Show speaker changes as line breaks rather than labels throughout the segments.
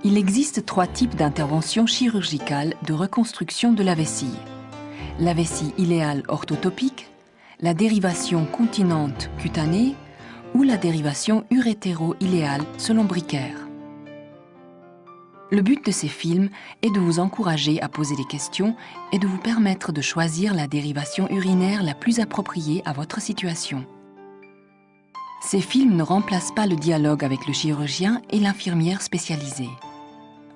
Il existe 3 types d'interventions chirurgicales de reconstruction de la vessie. La vessie iléale orthotopique, la dérivation continente cutanée ou la dérivation urétéro-iléale selon Bricker. Le but de ces films est de vous encourager à poser des questions et de vous permettre de choisir la dérivation urinaire la plus appropriée à votre situation. Ces films ne remplacent pas le dialogue avec le chirurgien et l'infirmière spécialisée.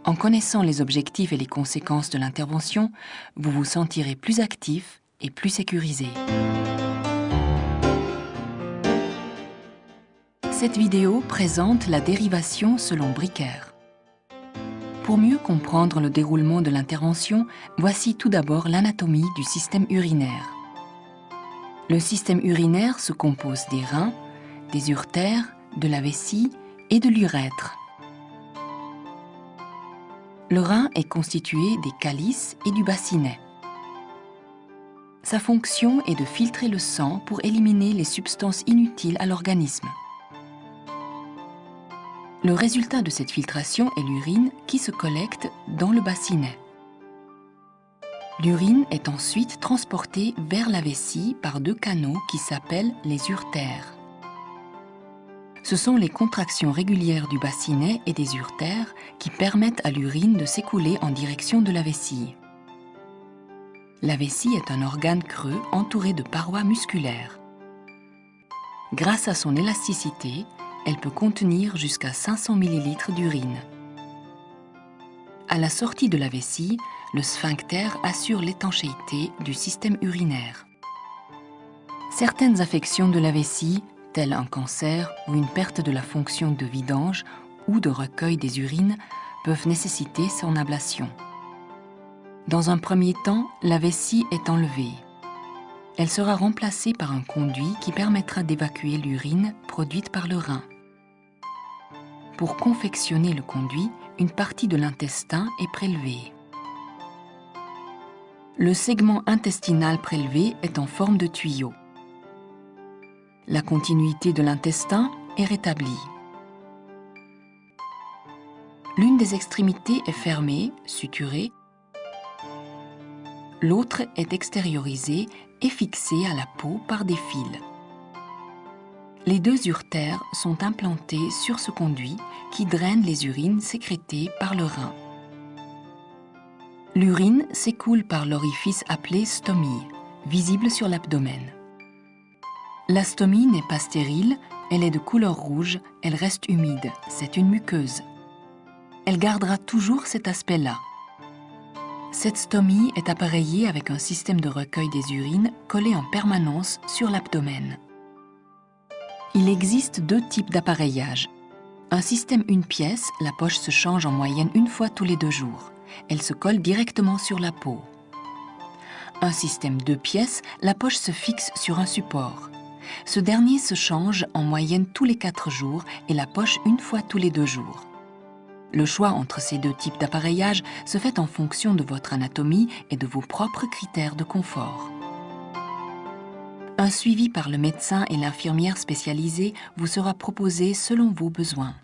En connaissant les objectifs et les conséquences de l'intervention, vous vous sentirez plus actif et plus sécurisé. Cette vidéo présente la dérivation selon Bricker. Pour mieux comprendre le déroulement de l'intervention, voici tout d'abord l'anatomie du système urinaire. Le système urinaire se compose des reins, des uretères, de la vessie et de l'urètre. Le rein est constitué des calices et du bassinet. Sa fonction est de filtrer le sang pour éliminer les substances inutiles à l'organisme. Le résultat de cette filtration est l'urine qui se collecte dans le bassinet. L'urine est ensuite transportée vers la vessie par 2 canaux qui s'appellent les uretères. Ce sont les contractions régulières du bassinet et des uretères qui permettent à l'urine de s'écouler en direction de la vessie. La vessie est un organe creux entouré de parois musculaires. Grâce à son élasticité, elle peut contenir jusqu'à 500 ml d'urine. À la sortie de la vessie, le sphincter assure l'étanchéité du système urinaire. Certaines affections de la vessie, telles un cancer ou une perte de la fonction de vidange ou de recueil des urines, peuvent nécessiter son ablation. Dans un premier temps, la vessie est enlevée. Elle sera remplacée par un conduit qui permettra d'évacuer l'urine produite par le rein. Pour confectionner le conduit, une partie de l'intestin est prélevée. Le segment intestinal prélevé est en forme de tuyau. La continuité de l'intestin est rétablie. L'une des extrémités est fermée, suturée. L'autre est extériorisée et fixée à la peau par des fils. Les 2 uretères sont implantés sur ce conduit qui draine les urines sécrétées par le rein. L'urine s'écoule par l'orifice appelé stomie, visible sur l'abdomen. La stomie n'est pas stérile, elle est de couleur rouge, elle reste humide, c'est une muqueuse. Elle gardera toujours cet aspect-là. Cette stomie est appareillée avec un système de recueil des urines collé en permanence sur l'abdomen. Il existe 2 types d'appareillage. Un système une pièce, la poche se change en moyenne 1 fois tous les 2 jours. Elle se colle directement sur la peau. Un système 2 pièces, la poche se fixe sur un support. Ce dernier se change en moyenne tous les 4 jours et la poche 1 fois tous les 2 jours. Le choix entre ces 2 types d'appareillage se fait en fonction de votre anatomie et de vos propres critères de confort. Un suivi par le médecin et l'infirmière spécialisée vous sera proposé selon vos besoins.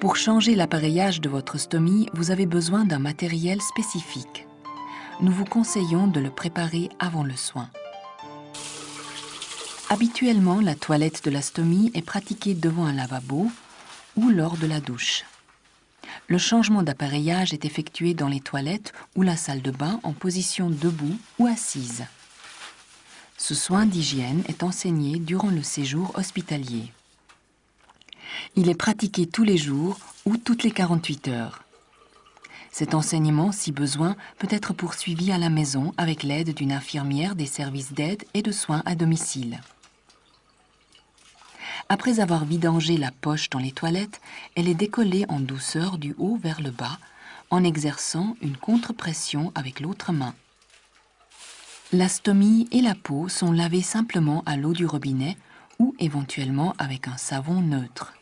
Pour changer l'appareillage de votre stomie, vous avez besoin d'un matériel spécifique. Nous vous conseillons de le préparer avant le soin. Habituellement, la toilette de la stomie est pratiquée devant un lavabo ou lors de la douche. Le changement d'appareillage est effectué dans les toilettes ou la salle de bain en position debout ou assise. Ce soin d'hygiène est enseigné durant le séjour hospitalier. Il est pratiqué tous les jours ou toutes les 48 heures. Cet enseignement, si besoin, peut être poursuivi à la maison avec l'aide d'une infirmière des services d'aide et de soins à domicile. Après avoir vidangé la poche dans les toilettes, elle est décollée en douceur du haut vers le bas, en exerçant une contre-pression avec l'autre main. La stomie et la peau sont lavées simplement à l'eau du robinet ou éventuellement avec un savon neutre.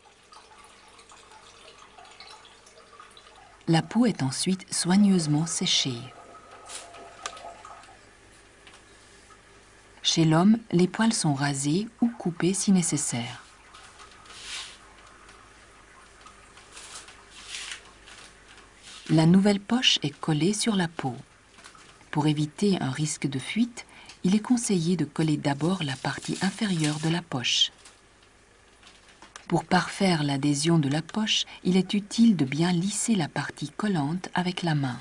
La peau est ensuite soigneusement séchée. Chez l'homme, les poils sont rasés ou coupés si nécessaire. La nouvelle poche est collée sur la peau. Pour éviter un risque de fuite, il est conseillé de coller d'abord la partie inférieure de la poche. Pour parfaire l'adhésion de la poche, il est utile de bien lisser la partie collante avec la main.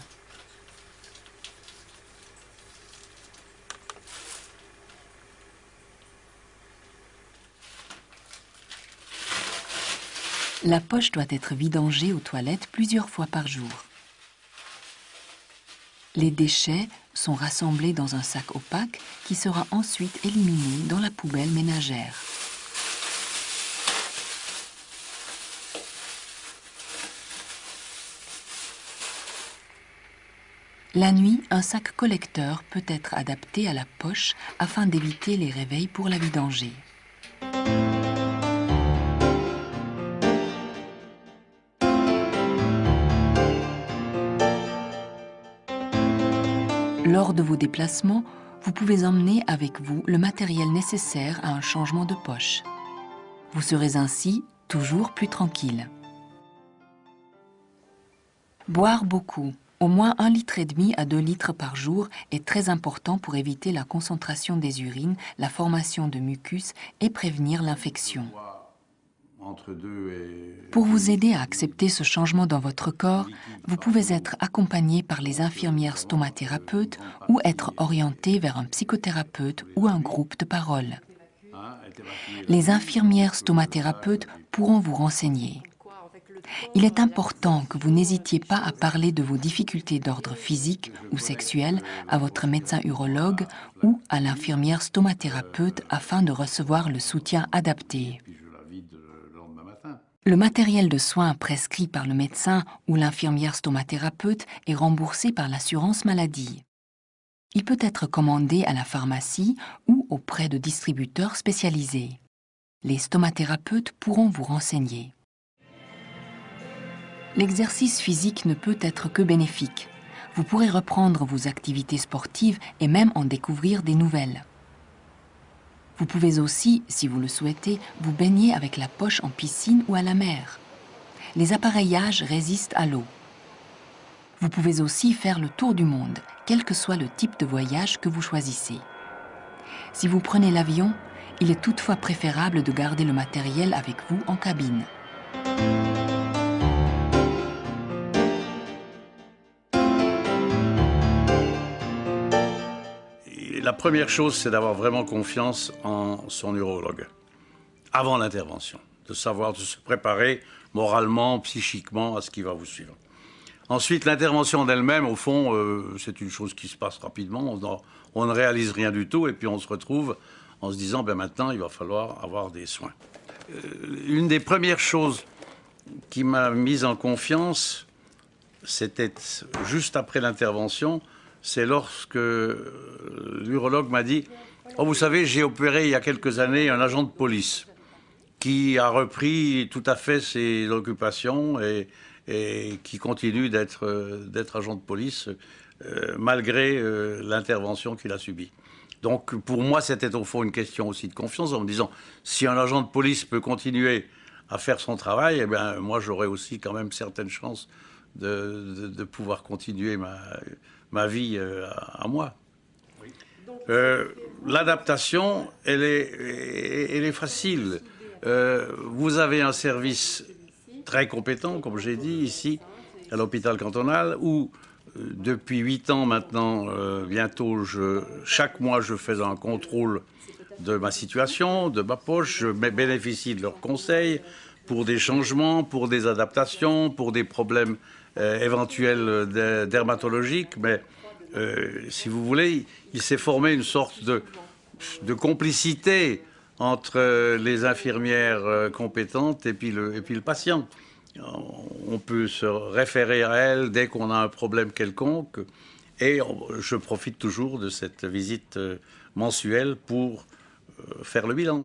La poche doit être vidangée aux toilettes plusieurs fois par jour. Les déchets sont rassemblés dans un sac opaque qui sera ensuite éliminé dans la poubelle ménagère. La nuit, un sac collecteur peut être adapté à la poche afin d'éviter les réveils pour la vidanger. Lors de vos déplacements, vous pouvez emmener avec vous le matériel nécessaire à un changement de poche. Vous serez ainsi toujours plus tranquille. Boire beaucoup, au moins 1,5 litre à 2 litres par jour, est très important pour éviter la concentration des urines, la formation de mucus et prévenir l'infection. Pour vous aider à accepter ce changement dans votre corps, vous pouvez être accompagné par les infirmières stomathérapeutes ou être orienté vers un psychothérapeute ou un groupe de parole. Les infirmières stomathérapeutes pourront vous renseigner. Il est important que vous n'hésitiez pas à parler de vos difficultés d'ordre physique ou sexuel à votre médecin urologue ou à l'infirmière stomathérapeute afin de recevoir le soutien adapté. Le matériel de soins prescrit par le médecin ou l'infirmière stomathérapeute est remboursé par l'assurance maladie. Il peut être commandé à la pharmacie ou auprès de distributeurs spécialisés. Les stomathérapeutes pourront vous renseigner. L'exercice physique ne peut être que bénéfique. Vous pourrez reprendre vos activités sportives et même en découvrir des nouvelles. Vous pouvez aussi, si vous le souhaitez, vous baigner avec la poche en piscine ou à la mer. Les appareillages résistent à l'eau. Vous pouvez aussi faire le tour du monde, quel que soit le type de voyage que vous choisissez. Si vous prenez l'avion, il est toutefois préférable de garder le matériel avec vous en cabine.
La première chose, c'est d'avoir vraiment confiance en son urologue, avant l'intervention, de savoir, de se préparer moralement, psychiquement à ce qui va vous suivre. Ensuite, l'intervention d'elle-même, au fond, c'est une chose qui se passe rapidement, on ne réalise rien du tout, et puis on se retrouve en se disant, ben maintenant, il va falloir avoir des soins. Une des premières choses qui m'a mise en confiance, c'était juste après l'intervention, c'est lorsque l'urologue m'a dit « Oh, vous savez, j'ai opéré il y a quelques années un agent de police qui a repris tout à fait ses occupations et qui continue d'être agent de police malgré l'intervention qu'il a subie. » Donc pour moi, c'était au fond une question aussi de confiance en me disant « Si un agent de police peut continuer à faire son travail, eh bien, moi j'aurai aussi quand même certaines chances de pouvoir continuer ma vie à moi. » L'adaptation, elle est facile. Vous avez un service très compétent, comme j'ai dit, ici, à l'hôpital cantonal, où depuis 8 ans maintenant, bientôt, chaque mois, je fais un contrôle de ma situation, de ma poche. Je bénéficie de leurs conseils pour des changements, pour des adaptations, pour des problèmes éventuels dermatologiques. Mais si vous voulez, il s'est formé une sorte de complicité entre les infirmières compétentes et puis le patient. On peut se référer à elles dès qu'on a un problème quelconque et je profite toujours de cette visite mensuelle pour faire le bilan.